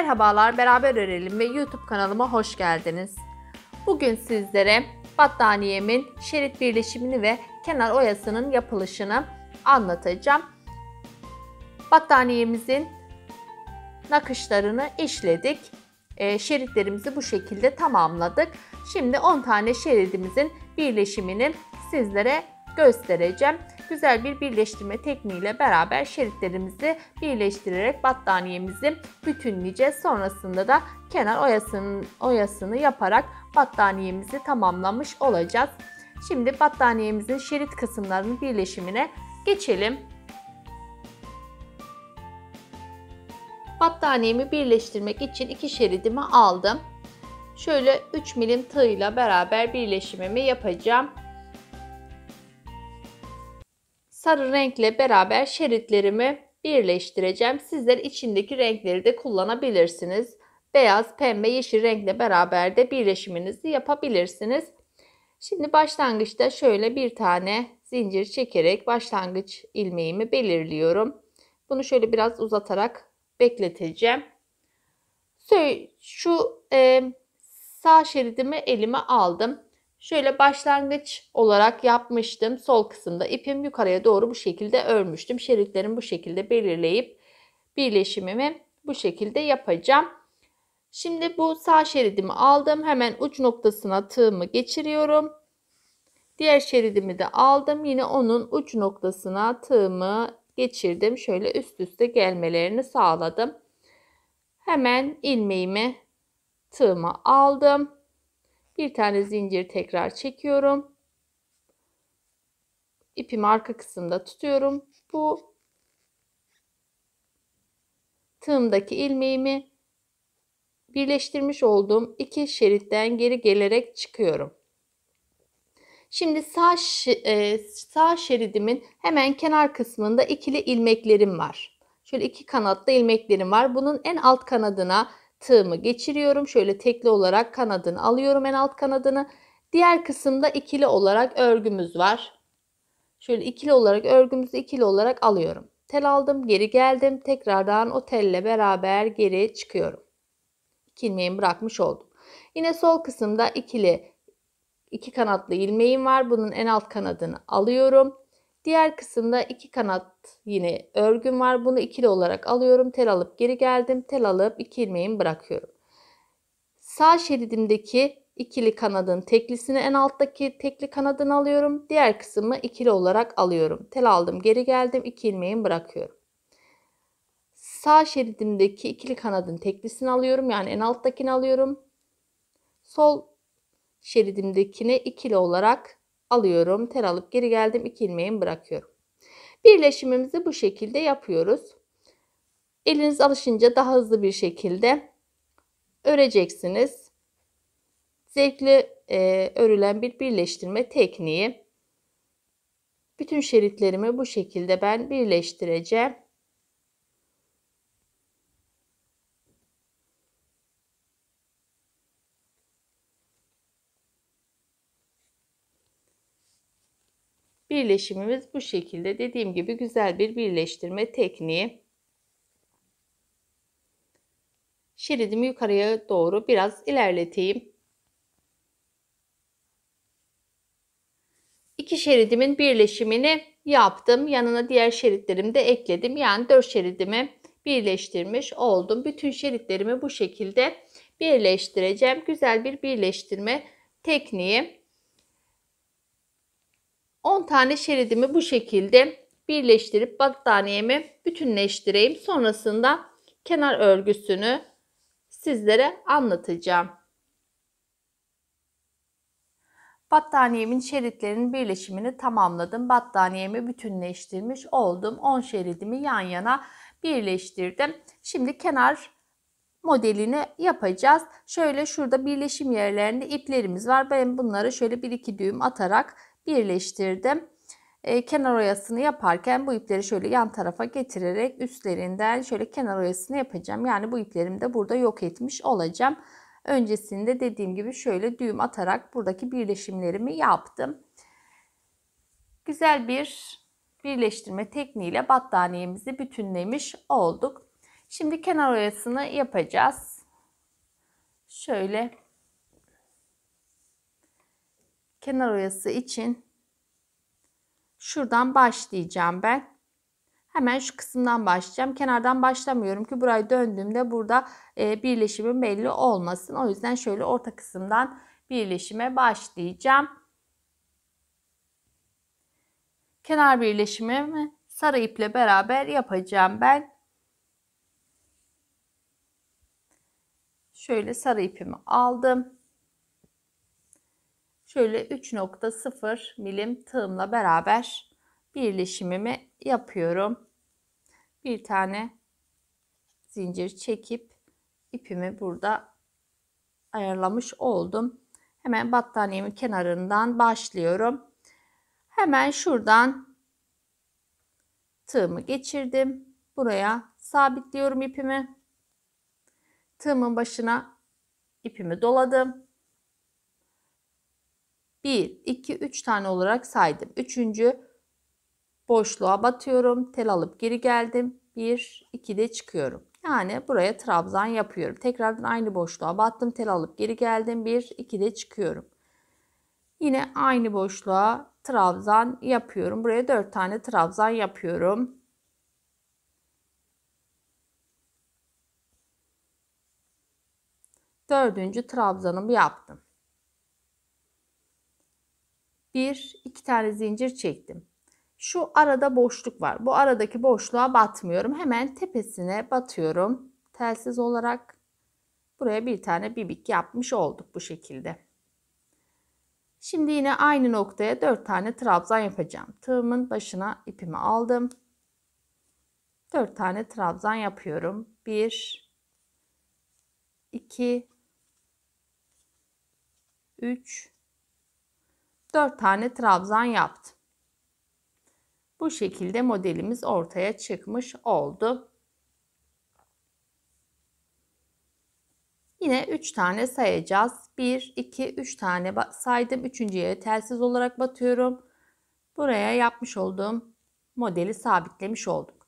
Merhabalar, Beraber Örelim ve YouTube kanalıma hoş geldiniz. Bugün sizlere battaniyemin şerit birleşimini ve kenar oyasının yapılışını anlatacağım. Battaniyemizin nakışlarını işledik. Şeritlerimizi bu şekilde tamamladık. Şimdi 10 tane şeridimizin birleşimini sizlere göstereceğim. Güzel bir birleştirme tekniğiyle beraber şeritlerimizi birleştirerek battaniyemizi bütünleyeceğiz. Sonrasında da kenar oyasını yaparak battaniyemizi tamamlamış olacağız. Şimdi battaniyemizin şerit kısımlarının birleşimine geçelim. Battaniyemi birleştirmek için iki şeridimi aldım. Şöyle 3 milim tığ beraber birleşimimi yapacağım. Sarı renkle beraber şeritlerimi birleştireceğim. Sizler içindeki renkleri de kullanabilirsiniz. Beyaz, pembe, yeşil renkle beraber de birleşiminizi yapabilirsiniz. Şimdi başlangıçta şöyle bir tane zincir çekerek başlangıç ilmeğimi belirliyorum. Bunu şöyle biraz uzatarak bekleteceğim. Şu sağ şeridimi elime aldım. Şöyle başlangıç olarak yapmıştım. Sol kısımda ipim yukarıya doğru bu şekilde örmüştüm. Şeritlerimi bu şekilde belirleyip birleşimimi bu şekilde yapacağım. Şimdi bu sağ şeridimi aldım. Hemen uç noktasına tığımı geçiriyorum. Diğer şeridimi de aldım. Yine onun uç noktasına tığımı geçirdim. Şöyle üst üste gelmelerini sağladım. Hemen ilmeğimi tığımı aldım. Bir tane zincir tekrar çekiyorum. İpimi arka kısımda tutuyorum. Bu tığımdaki ilmeğimi birleştirmiş olduğum iki şeritten geri gelerek çıkıyorum. Şimdi sağ şeridimin hemen kenar kısmında ikili ilmeklerim var. Şöyle iki kanatlı ilmeklerim var. Bunun en alt kanadına tığımı geçiriyorum. Şöyle tekli olarak kanadını alıyorum, en alt kanadını. Diğer kısımda ikili olarak örgümüz var. Şöyle ikili olarak örgümüzü ikili olarak alıyorum. Tel aldım, geri geldim. Tekrardan o telle beraber geri çıkıyorum. İki ilmeğimi bırakmış oldum. Yine sol kısımda iki kanatlı ilmeğim var. Bunun en alt kanadını alıyorum. Diğer kısımda iki kanat yine örgüm var. Bunu ikili olarak alıyorum. Tel alıp geri geldim. Tel alıp iki ilmeğimi bırakıyorum. Sağ şeridimdeki ikili kanadın teklisini en alttaki tekli kanadını alıyorum. Diğer kısmı ikili olarak alıyorum. Tel aldım, geri geldim. İki ilmeğimi bırakıyorum. Sağ şeridimdeki ikili kanadın teklisini alıyorum. Yani en alttakini alıyorum. Sol şeridimdekini ikili olarak alıyorum. Tel alıp geri geldim. İki ilmeğimi bırakıyorum. Birleşimimizi bu şekilde yapıyoruz. Eliniz alışınca daha hızlı bir şekilde öreceksiniz. Zevkli örülen bir birleştirme tekniği. Bütün şeritlerimi bu şekilde ben birleştireceğim. Birleşimimiz bu şekilde. Dediğim gibi güzel bir birleştirme tekniği. Şeridimi yukarıya doğru biraz ilerleteyim. İki şeridimin birleşimini yaptım. Yanına diğer şeritlerimi de ekledim. Yani 4 şeridimi birleştirmiş oldum. Bütün şeritlerimi bu şekilde birleştireceğim. Güzel bir birleştirme tekniği. 10 tane şeridimi bu şekilde birleştirip battaniyemi bütünleştireyim. Sonrasında kenar örgüsünü sizlere anlatacağım. Battaniyemin şeritlerinin birleşimini tamamladım. Battaniyemi bütünleştirmiş oldum. 10 şeridimi yan yana birleştirdim. Şimdi kenar modelini yapacağız. Şöyle şurada birleşim yerlerinde iplerimiz var. Ben bunları şöyle 1-2 düğüm atarak birleştirdim. Kenar oyasını yaparken bu ipleri şöyle yan tarafa getirerek üstlerinden şöyle kenar oyasını yapacağım. Yani bu iplerimi de burada yok etmiş olacağım. Öncesinde dediğim gibi şöyle düğüm atarak buradaki birleşimlerimi yaptım. Güzel bir birleştirme tekniğiyle battaniyemizi bütünlemiş olduk. Şimdi kenar oyasını yapacağız. Şöyle kenar oyası için şuradan başlayacağım ben. Hemen şu kısımdan başlayacağım. Kenardan başlamıyorum ki burayı döndüğümde burada birleşimim belli olmasın. O yüzden şöyle orta kısımdan birleşime başlayacağım. Kenar birleşimimi sarı iple beraber yapacağım ben. Şöyle sarı ipimi aldım. Şöyle 3,0 milim tığımla beraber birleşimimi yapıyorum. Bir tane zincir çekip ipimi burada ayarlamış oldum. Hemen battaniyemin kenarından başlıyorum. Hemen şuradan tığımı geçirdim. Buraya sabitliyorum ipimi. Tığımın başına ipimi doladım. 1, 2, 3 tane olarak saydım. Üçüncü boşluğa batıyorum. Tel alıp geri geldim. 1, 2 de çıkıyorum. Yani buraya trabzan yapıyorum. Tekrardan aynı boşluğa battım. Tel alıp geri geldim. 1, 2 de çıkıyorum. Yine aynı boşluğa trabzan yapıyorum. Buraya 4 tane trabzan yapıyorum. Dördüncü trabzanımı yaptım. 1, 2 tane zincir çektim. Şu arada boşluk var. Bu aradaki boşluğa batmıyorum. Hemen tepesine batıyorum. Telsiz olarak buraya bir tane bibik yapmış olduk bu şekilde. Şimdi yine aynı noktaya 4 tane trabzan yapacağım. Tığımın başına ipimi aldım. 4 tane trabzan yapıyorum. 1, 2, 3, 4 tane trabzan yaptım. Bu şekilde modelimiz ortaya çıkmış oldu. Yine 3 tane sayacağız. 1, 2, 3 tane saydım. Üçüncüye telsiz olarak batıyorum. Buraya yapmış olduğum modeli sabitlemiş olduk.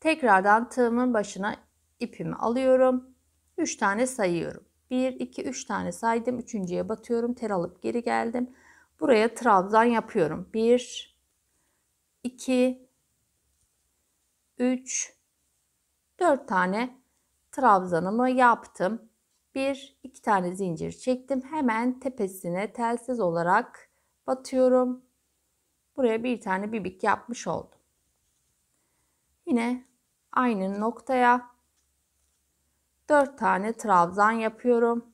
Tekrardan tığımın başına ipimi alıyorum. 3 tane sayıyorum. 1, 2, 3 tane saydım. Üçüncüye batıyorum. Tel alıp geri geldim. Buraya trabzan yapıyorum. 1, 2, 3, 4 tane trabzanımı yaptım. 1, 2 tane zincir çektim. Hemen tepesine telsiz olarak batıyorum. Buraya bir tane bibik yapmış oldum. Yine aynı noktaya 4 tane trabzan yapıyorum.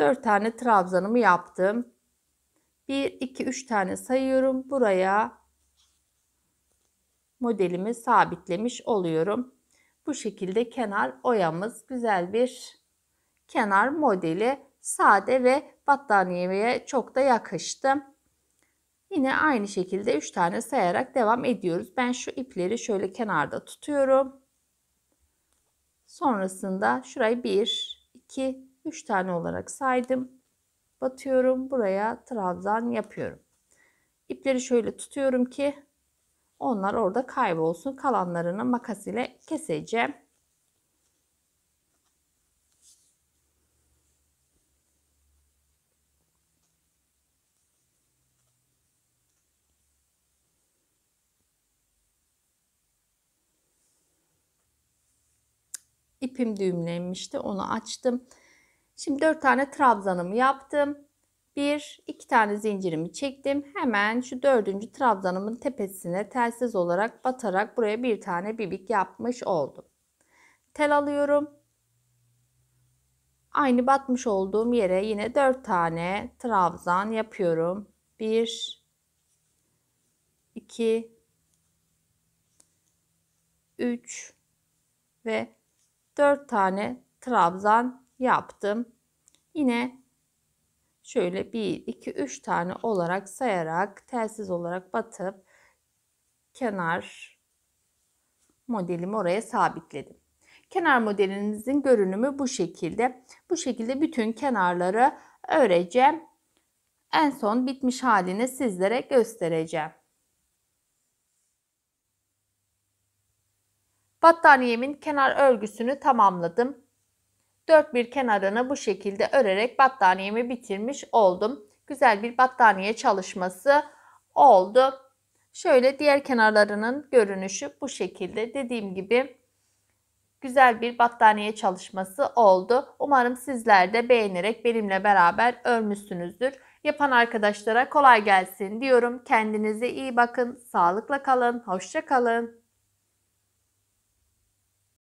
Dört tane trabzanımı yaptım. 1, 2, 3 tane sayıyorum. Buraya modelimi sabitlemiş oluyorum. Bu şekilde kenar oyamız güzel bir kenar modeli. Sade ve battaniyeye çok da yakıştı. Yine aynı şekilde 3 tane sayarak devam ediyoruz. Ben şu ipleri şöyle kenarda tutuyorum. Sonrasında şurayı 1, 2, 3 tane olarak saydım. Batıyorum. Buraya trabzan yapıyorum. İpleri şöyle tutuyorum ki onlar orada kaybolsun. Kalanlarını makas ile keseceğim. İpim düğümlenmişti. Onu açtım. Şimdi 4 tane trabzanımı yaptım. 1, 2 tane zincirimi çektim. Hemen şu 4. trabzanımın tepesine telsiz olarak batarak buraya bir tane bibik yapmış oldum. Tel alıyorum. Aynı batmış olduğum yere yine 4 tane trabzan yapıyorum. 1, 2, 3 ve 4 tane trabzan yaptım. Yine şöyle 1, 2, 3 tane olarak sayarak telsiz olarak batıp kenar modelimi oraya sabitledim. Kenar modelimizin görünümü bu şekilde. Bu şekilde bütün kenarları öreceğim. En son bitmiş halini sizlere göstereceğim. Battaniyemin kenar örgüsünü tamamladım. Dört bir kenarını bu şekilde örerek battaniyemi bitirmiş oldum. Güzel bir battaniye çalışması oldu. Şöyle diğer kenarlarının görünüşü bu şekilde. Dediğim gibi güzel bir battaniye çalışması oldu. Umarım sizler de beğenerek benimle beraber örmüşsünüzdür. Yapan arkadaşlara kolay gelsin diyorum. Kendinize iyi bakın. Sağlıkla kalın. Hoşça kalın.